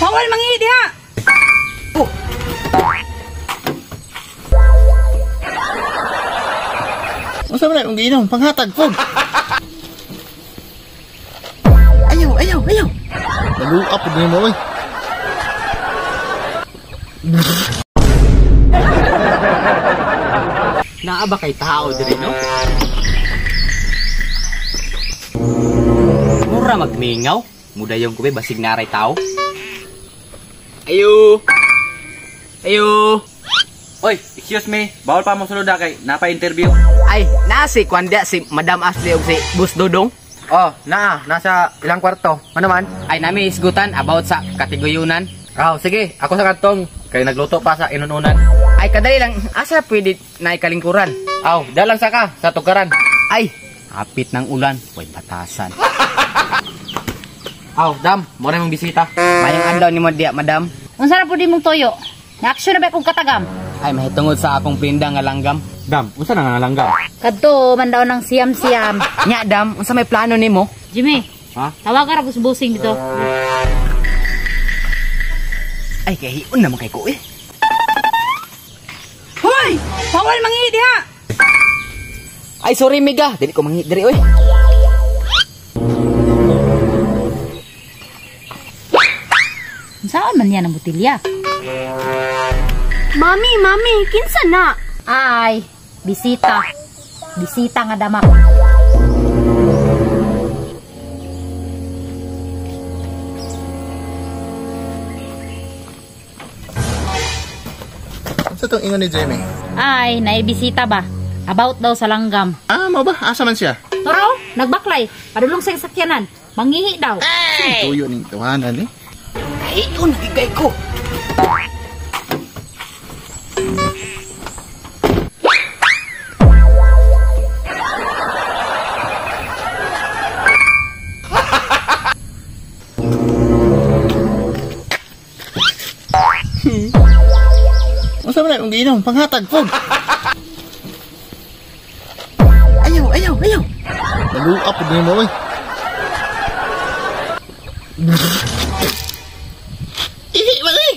Bawal mangi diha. Oh. Masa man mong giinom panghatag po. Ayaw. Naluap pud nimo oy. Naa ba kay tao diri no? Mura magmingaw, mudayong ko basig naray tao. Ayo. Oy, excuse me. Bawal pa mo sulod kay napa-interview. Ay, nasi kwanda si Madam Ashley ug si Boss Dodong. Oh, nasa ilang kwarto. Ano man? Ay nami isgutan about sa katiguyunan. Oh, sige, ako sa kantong. Kaya nagluto pa sa inununan. Ay kadali lang, asa pwede na ikalingkuran? Aw, dalang saka sa tukaran. Ay, hapit ng ulan, way batasan. Aw, dam, mo na mong bisita. Mayang adlaw ni mo diya, madam. Unsa na pud imong toyo? Na-action na ba kung katagam? Ay mahitungod sa akong pinda nga langgam. Dam, unsa na nga langgam? Kadto man daw ng siyam-siyam. Nya dam, unsa may plano nimo? Jimmy, Ha? tawagan ra busing dito. Ay kahiun naman kay ko eh. Hoy! Bawal mangi diha. Ay sorry Mega, dili ko mangi diri oy. Saan man yan ang butilya? Mami, kinsa na? Ay, bisita. Bisita nga dama. Sa tong ingon ni Jamie. Ay, naibisita ba? About daw sa langgam. Ah, mao ba? Asa man siya? Toro, nagbaklay. Padulong sa sakyanan. Mangihi daw. Tuyo ning tawanan eh. Kahiun gigay ko. Masa man mong giinom panghatag po. Ayaw. Naluap pud nimo oy. Ihi man eh.